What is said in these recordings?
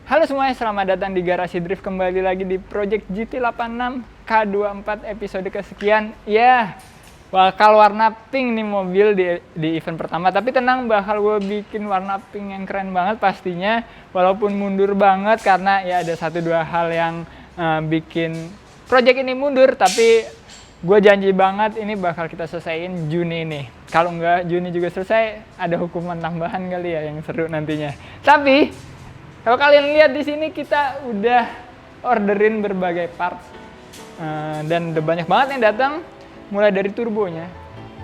Halo semuanya, selamat datang di Garasi Drift, kembali lagi di Project GT86 K24 episode kesekian. Ya, bakal warna pink nih mobil di event pertama. Tapi tenang, bakal gue bikin warna pink yang keren banget pastinya. Walaupun mundur banget karena ya ada 1-2 hal yang bikin project ini mundur. Tapi gue janji banget ini bakal kita selesaiin Juni ini. Kalau enggak Juni juga selesai, ada hukuman tambahan kali ya yang seru nantinya. Tapi kalau kalian lihat di sini kita udah orderin berbagai parts dan udah banyak banget yang datang, mulai dari turbonya.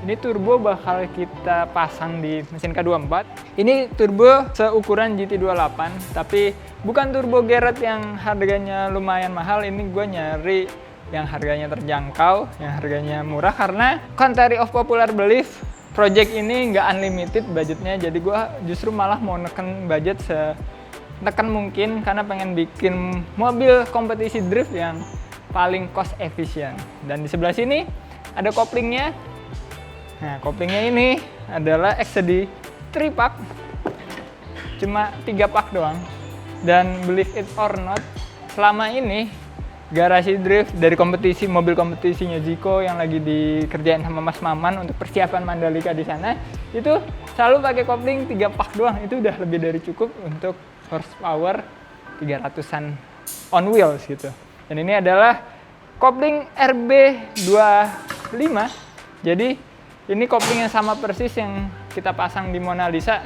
Ini turbo bakal kita pasang di mesin K24. Ini turbo seukuran GT28, tapi bukan turbo Garrett yang harganya lumayan mahal. Ini gue nyari yang harganya terjangkau, yang harganya murah karena contrary of popular belief, project ini nggak unlimited budgetnya. Jadi gue justru malah mau neken budget tekan mungkin karena pengen bikin mobil kompetisi drift yang paling cost efisien. Dan di sebelah sini ada koplingnya. Nah, koplingnya ini adalah XCD 3 pack, cuma 3 pack doang. Dan believe it or not, selama ini Garasi Drift dari kompetisi mobil kompetisinya Zico yang lagi dikerjain sama Mas Maman untuk persiapan Mandalika di sana, itu selalu pakai kopling 3 pack doang. Itu udah lebih dari cukup untuk horsepower 300-an on wheels gitu. Dan ini adalah kopling RB25. Jadi ini kopling yang sama persis yang kita pasang di Mona Lisa.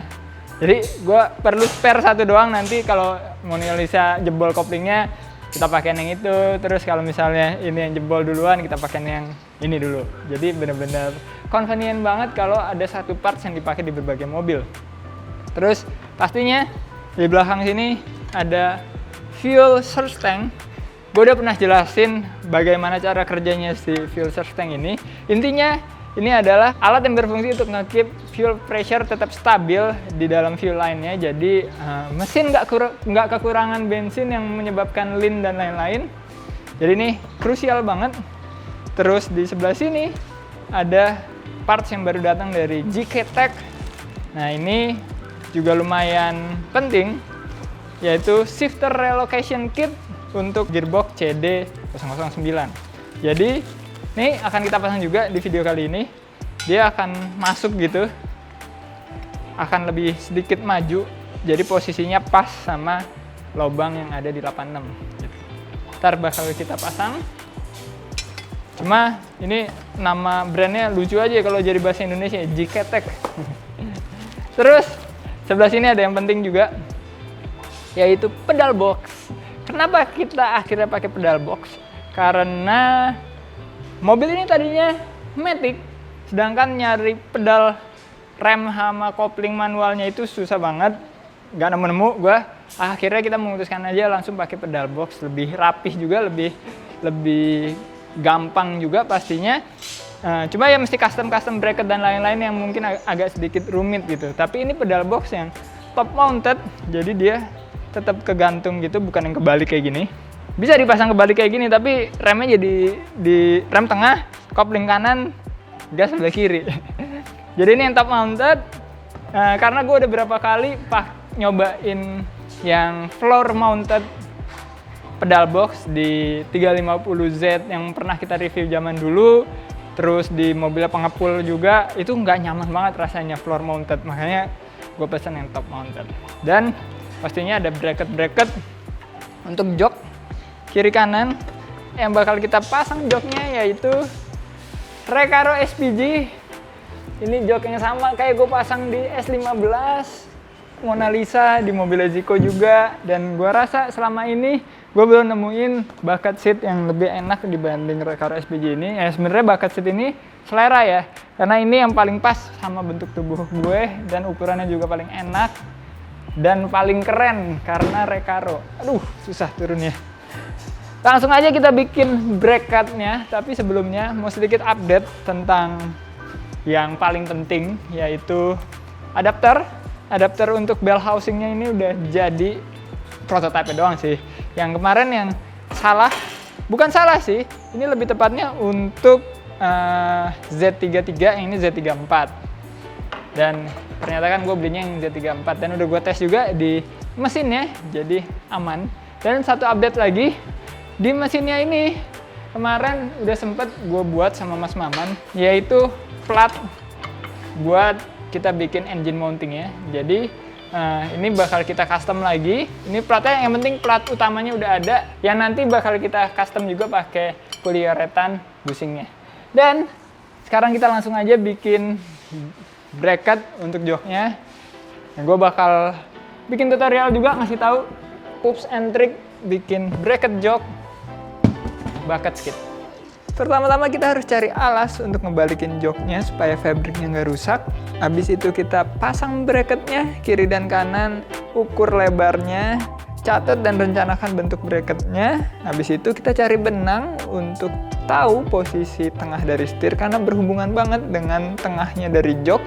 Jadi gue perlu spare satu doang, nanti kalau Mona Lisa jebol koplingnya kita pakai yang itu. Terus kalau misalnya ini yang jebol duluan, kita pakai yang ini dulu. Jadi bener-bener convenient banget kalau ada satu parts yang dipakai di berbagai mobil. Terus pastinya di belakang sini ada fuel source tank. Gue udah pernah jelasin bagaimana cara kerjanya si fuel source tank ini. Intinya ini adalah alat yang berfungsi untuk nge-keep fuel pressure tetap stabil di dalam fuel line-nya. Jadi mesin nggak kekurangan bensin yang menyebabkan lean dan lain-lain. Jadi ini krusial banget. Terus di sebelah sini ada parts yang baru datang dari GK Tech. Nah ini juga lumayan penting, yaitu shifter relocation kit untuk gearbox CD009. Jadi ini akan kita pasang juga di video kali ini. Dia akan masuk gitu, akan lebih sedikit maju, jadi posisinya pas sama lubang yang ada di 86 gitu. Ntar bakal kita pasang. Cuma ini nama brandnya lucu aja kalau jadi bahasa Indonesia, GK Tech. Terus sebelah sini ada yang penting juga, yaitu pedal box. Kenapa kita akhirnya pakai pedal box? Karena mobil ini tadinya matic, sedangkan nyari pedal rem sama kopling manualnya itu susah banget, nggak nemu-nemu. Akhirnya kita memutuskan aja langsung pakai pedal box, lebih rapih juga, lebih gampang juga pastinya. Cuma ya mesti custom bracket dan lain-lain yang mungkin agak sedikit rumit gitu. Tapi ini pedal box yang top mounted, jadi dia tetap kegantung gitu, bukan yang kebalik kayak gini. Bisa dipasang kebalik kayak gini, tapi remnya jadi di rem tengah, kopling kanan, gas sebelah kiri. Jadi ini yang top mounted. Karena gue udah berapa kali nyobain yang floor mounted pedal box di 350Z yang pernah kita review zaman dulu. Terus di mobil pengepul juga, itu nggak nyaman banget rasanya floor mounted. Makanya gue pesen yang top mounted. Dan pastinya ada bracket untuk jok kiri kanan. Yang bakal kita pasang joknya yaitu Recaro SPG. Ini jok yang sama kayak gue pasang di S15 Mona Lisa, di mobil Zico juga. Dan gue rasa selama ini gue belum nemuin bucket seat yang lebih enak dibanding Recaro SPG ini. Sebenarnya bucket seat ini selera ya, karena ini yang paling pas sama bentuk tubuh gue dan ukurannya juga paling enak dan paling keren karena Recaro. Aduh, susah turunnya. Langsung aja kita bikin bracketnya, tapi sebelumnya mau sedikit update tentang yang paling penting, yaitu adapter untuk bell housingnya. Ini udah jadi prototipe doang sih. Yang kemarin yang bukan salah sih, ini lebih tepatnya untuk Z33, yang ini Z34. Dan ternyata kan gue belinya yang Z34 dan udah gue tes juga di mesinnya, jadi aman. Dan satu update lagi, di mesinnya ini kemarin udah sempet gue buat sama Mas Maman, yaitu plat buat kita bikin engine mounting ya. Jadi ini bakal kita custom lagi. Ini platnya, yang penting plat utamanya udah ada, yang nanti bakal kita custom juga pakai poliuretan bushingnya. Dan sekarang kita langsung aja bikin bracket untuk joknya. Nah, gue bakal bikin tutorial juga, ngasih tahu tips and trick bikin bracket jok bucket skid. Pertama-tama kita harus cari alas untuk ngebalikin joknya supaya fabriknya nggak rusak. Habis itu kita pasang bracketnya kiri dan kanan, ukur lebarnya, catat dan rencanakan bentuk bracketnya. Habis itu kita cari benang untuk tahu posisi tengah dari setir karena berhubungan banget dengan tengahnya dari jok.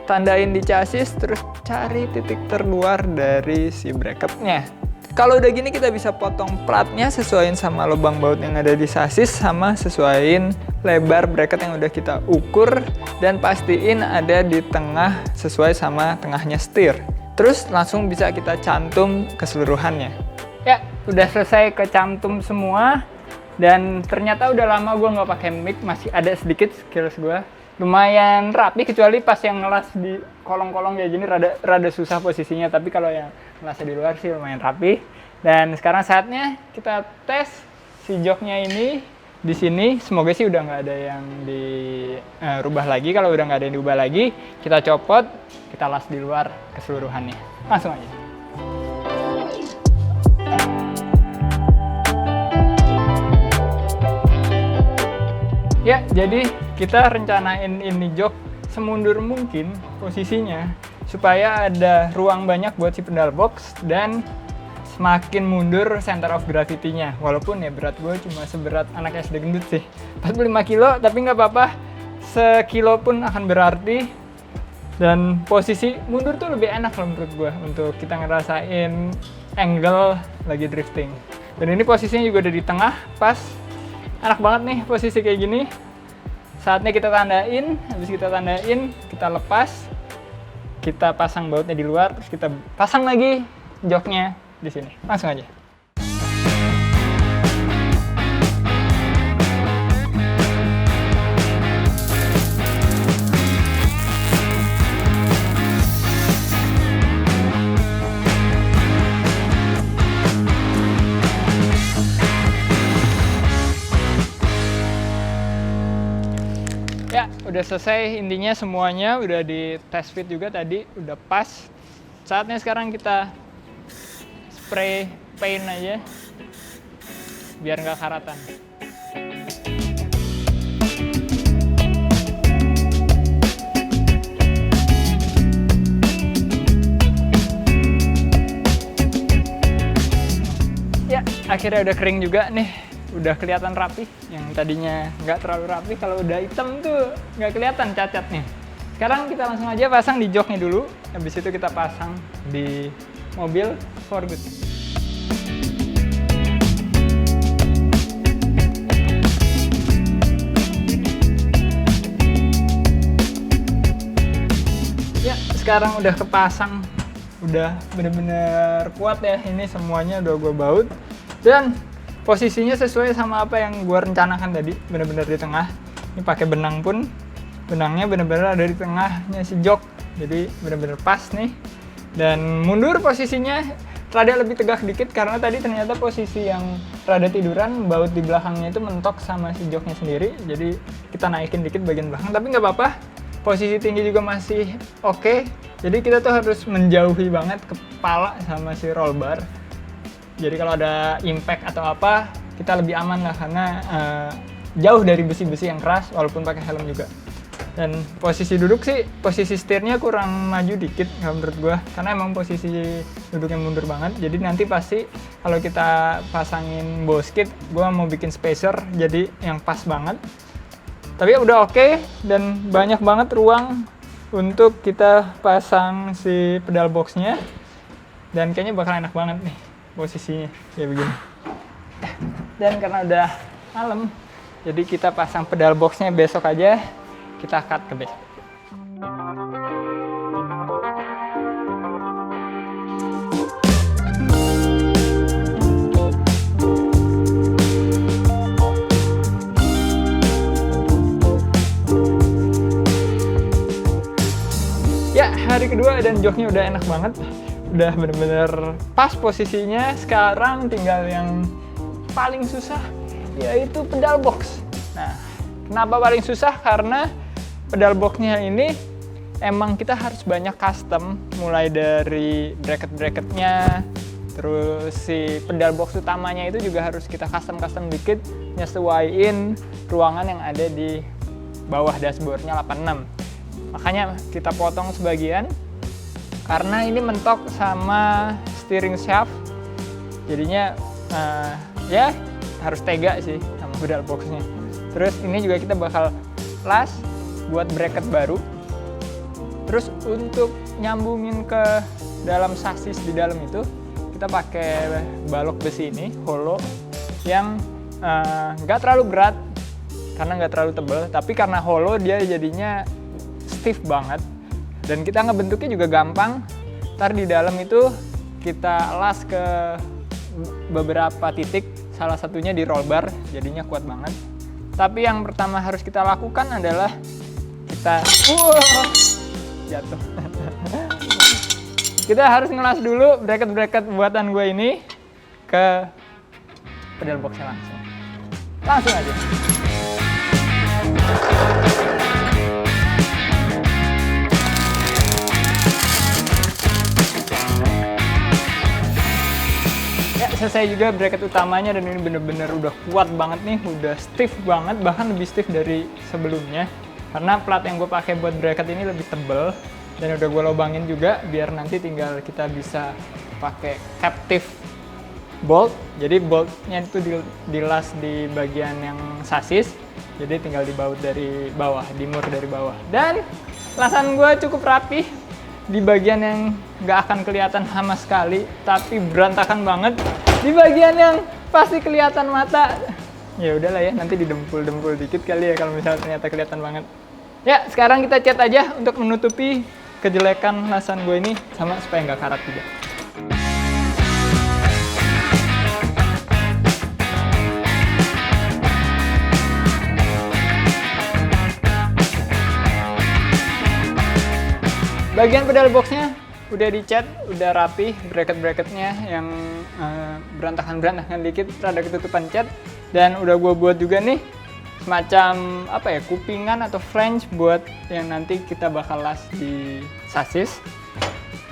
Tandain di chassis, terus cari titik terluar dari si bracketnya. Kalau udah gini kita bisa potong platnya, sesuaiin sama lubang baut yang ada di chassis, sama sesuaiin lebar bracket yang udah kita ukur, dan pastiin ada di tengah sesuai sama tengahnya setir. Terus langsung bisa kita cantum keseluruhannya. Ya, udah selesai kecantum semua, dan ternyata udah lama gue nggak pakai mic, masih ada sedikit skills gue. Lumayan rapi, kecuali pas yang ngelas di kolong-kolong kayak gini rada susah posisinya, tapi kalau yang ngelasnya di luar sih lumayan rapi. Dan sekarang saatnya kita tes si joknya ini di sini. Semoga sih udah nggak ada yang dirubah lagi. Kalau udah nggak ada yang diubah lagi, kita copot, kita las di luar keseluruhannya. Langsung aja. Ya, jadi kita rencanain ini jok semundur mungkin posisinya supaya ada ruang banyak buat si pedal box dan semakin mundur center of gravity-nya. Walaupun ya berat gue cuma seberat anak SD gendut sih, 45 kilo, tapi nggak apa-apa, sekilo pun akan berarti. Dan posisi mundur tuh lebih enak kalau menurut gue untuk kita ngerasain angle lagi drifting. Dan ini posisinya juga ada di tengah, pas. Enak banget nih posisi kayak gini. Saatnya kita tandain, habis kita tandain, kita lepas, kita pasang bautnya di luar, terus kita pasang lagi joknya di sini. Langsung aja. Ya, udah selesai, intinya semuanya udah di test fit juga tadi, udah pas. Saatnya sekarang kita spray paint aja, biar nggak karatan. Ya, akhirnya udah kering juga nih. Udah kelihatan rapi, yang tadinya nggak terlalu rapi, kalau udah hitam tuh nggak kelihatan cacatnya. Sekarang kita langsung aja pasang di joknya dulu, habis itu kita pasang di mobil for good. Ya, sekarang udah kepasang, udah bener-bener kuat ya, ini semuanya udah gue baut, dan posisinya sesuai sama apa yang gue rencanakan tadi, bener-bener di tengah. Ini pakai benang pun, benangnya bener-bener ada di tengahnya si jok, jadi bener-bener pas nih. Dan mundur posisinya rada lebih tegak dikit karena tadi ternyata posisi yang rada tiduran, baut di belakangnya itu mentok sama si joknya sendiri, jadi kita naikin dikit bagian belakang, tapi nggak apa-apa. Posisi tinggi juga masih oke, jadi kita tuh harus menjauhi banget kepala sama si roll bar. Jadi kalau ada impact atau apa, kita lebih aman lah karena jauh dari besi-besi yang keras walaupun pakai helm juga. Dan posisi duduk sih, posisi setirnya kurang maju dikit kalau menurut gua, karena emang posisi duduknya mundur banget. Jadi nanti pasti kalau kita pasangin bow skid, gua mau bikin spacer jadi yang pas banget. Tapi udah oke, dan banyak banget ruang untuk kita pasang si pedal boxnya. Dan kayaknya bakal enak banget nih posisinya kayak begini. Dan karena udah malam, jadi kita pasang pedal boxnya besok aja, kita cut ke besok. hari kedua dan joknya udah enak banget. Udah bener-bener pas posisinya. Sekarang tinggal yang paling susah, yaitu pedal box. Nah, kenapa paling susah? Karena pedal boxnya ini emang kita harus banyak custom, mulai dari bracket-bracketnya, terus si pedal box utamanya itu juga harus kita custom dikit, nyesuaiin ruangan yang ada di bawah dashboardnya 86. Makanya kita potong sebagian karena ini mentok sama steering shaft, jadinya ya harus tega sih sama pedal boxnya. Terus ini juga kita bakal las buat bracket baru. Terus untuk nyambungin ke dalam sasis di dalam itu kita pakai balok besi ini hollow yang nggak terlalu berat karena nggak terlalu tebal, tapi karena hollow dia jadinya stiff banget dan kita ngebentuknya juga gampang. Ntar di dalam itu kita las ke beberapa titik, salah satunya di roll bar, jadinya kuat banget. Tapi yang pertama harus kita lakukan adalah kita jatuh. Kita harus ngelas dulu bracket-bracket buatan gue ini ke pedal boxnya langsung aja. Ya, selesai juga bracket utamanya dan ini bener-bener udah kuat banget nih, udah stiff banget, bahkan lebih stiff dari sebelumnya. Karena plat yang gue pakai buat bracket ini lebih tebel dan udah gue lubangin juga biar nanti tinggal kita bisa pakai captive bolt. Jadi boltnya itu dilas di bagian yang sasis, jadi tinggal dibaut dari bawah, dimur dari bawah. Dan lasan gue cukup rapih di bagian yang nggak akan kelihatan sama sekali, tapi berantakan banget di bagian yang pasti kelihatan mata. Ya udahlah ya, nanti didempul-dempul dikit kali ya kalau misalnya ternyata kelihatan banget. Ya, sekarang kita cat aja untuk menutupi kejelekan lasan gue ini sama supaya nggak karat juga. Bagian pedal boxnya udah dicat, udah rapi, bracket-bracketnya yang berantakan-berantakan dikit, rada ketutupan cat. Dan udah gue buat juga nih semacam apa ya, kupingan atau flange buat yang nanti kita bakal las di sasis.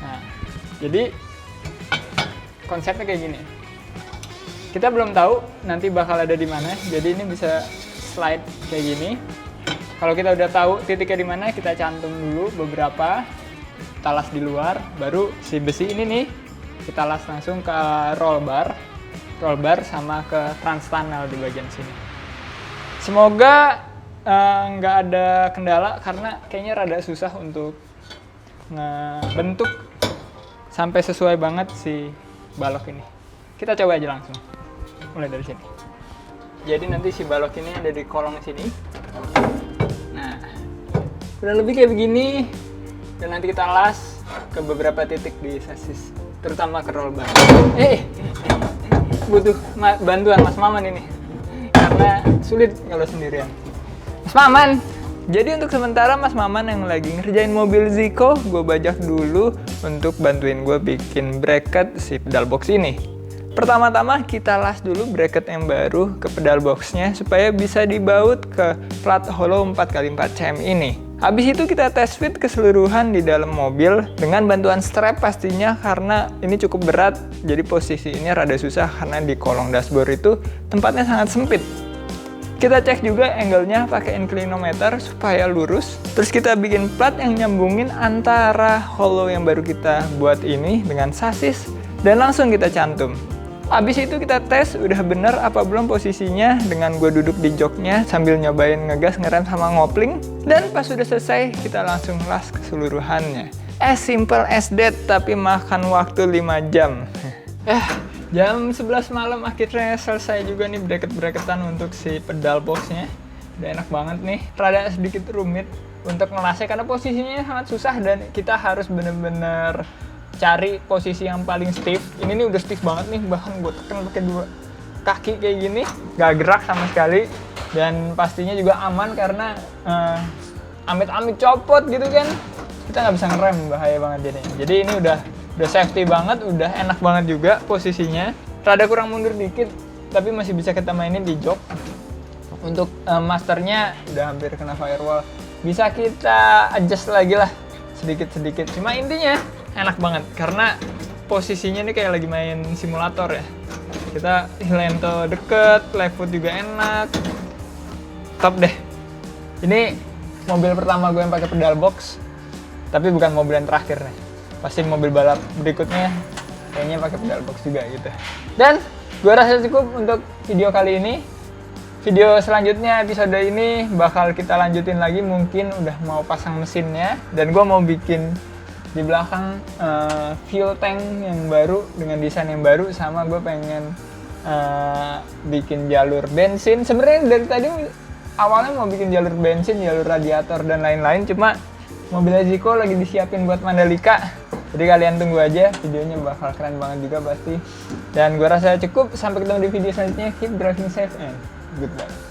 Nah, jadi konsepnya kayak gini. Kita belum tahu nanti bakal ada di mana, jadi ini bisa slide kayak gini. Kalau kita udah tahu titiknya di mana, kita cantum dulu beberapa, kita las di luar, baru si besi ini nih kita las langsung ke roll bar sama ke trans tunnel di bagian sini. Semoga nggak ada kendala karena kayaknya rada susah untuk ngebentuk sampai sesuai banget si balok ini. Kita coba aja langsung, mulai dari sini. Jadi nanti si balok ini ada di kolong sini. Nah, udah lebih kayak begini. Dan nanti kita las ke beberapa titik di sasis, terutama ke roll bar. Butuh bantuan Mas Maman ini, karena sulit kalau sendirian. Mas Maman, jadi untuk sementara Mas Maman yang lagi ngerjain mobil Zico, gue bajak dulu untuk bantuin gue bikin bracket si pedal box ini. Pertama-tama kita las dulu bracket yang baru ke pedal boxnya supaya bisa dibaut ke plat hollow 4x4 cm ini. Habis itu kita test fit keseluruhan di dalam mobil dengan bantuan strap pastinya karena ini cukup berat, jadi posisi ini rada susah karena di kolong dashboard itu tempatnya sangat sempit. Kita cek juga angle-nya pakai inclinometer supaya lurus. Terus kita bikin plat yang nyambungin antara hollow yang baru kita buat ini dengan sasis dan langsung kita cantum. Abis itu kita tes udah bener apa belum posisinya dengan gue duduk di joknya sambil nyobain ngegas, ngerem sama ngopling. Dan pas sudah selesai kita langsung las keseluruhannya. As simple as that, tapi makan waktu 5 jam. Jam 11 malam akhirnya selesai juga nih bracket-bracketan untuk si pedal boxnya. Udah enak banget nih, rada sedikit rumit untuk ngelasnya karena posisinya sangat susah dan kita harus bener-bener cari posisi yang paling stiff. Ini nih udah stiff banget nih, bahkan gue tekan pakai 2 kaki kayak gini, gak gerak sama sekali. Dan pastinya juga aman karena amit-amit copot gitu kan. Kita kita nggak bisa ngerem, bahaya banget jadinya. Jadi ini udah safety banget, udah enak banget juga posisinya. Rada kurang mundur dikit, tapi masih bisa kita mainin di jok. Untuk masternya udah hampir kena firewall, bisa kita adjust lagi lah sedikit-sedikit. Cuma intinya enak banget karena posisinya ini kayak lagi main simulator ya. Kita lento deket, left foot juga enak, top deh. Ini mobil pertama gue yang pakai pedal box, tapi bukan mobil yang terakhir nih. Pasti mobil balap berikutnya kayaknya pakai pedal box juga gitu. Dan gue rasa cukup untuk video kali ini. Video selanjutnya, episode ini bakal kita lanjutin lagi, mungkin udah mau pasang mesinnya, dan gue mau bikin di belakang fuel tank yang baru dengan desain yang baru, sama gue pengen bikin jalur bensin. Sebenarnya dari tadi awalnya mau bikin jalur bensin, jalur radiator dan lain-lain, cuma mobilnya Ziko lagi disiapin buat Mandalika. Jadi kalian tunggu aja, videonya bakal keren banget juga pasti. Dan gue rasa cukup, sampai ketemu di video selanjutnya. Keep driving safe and goodbye.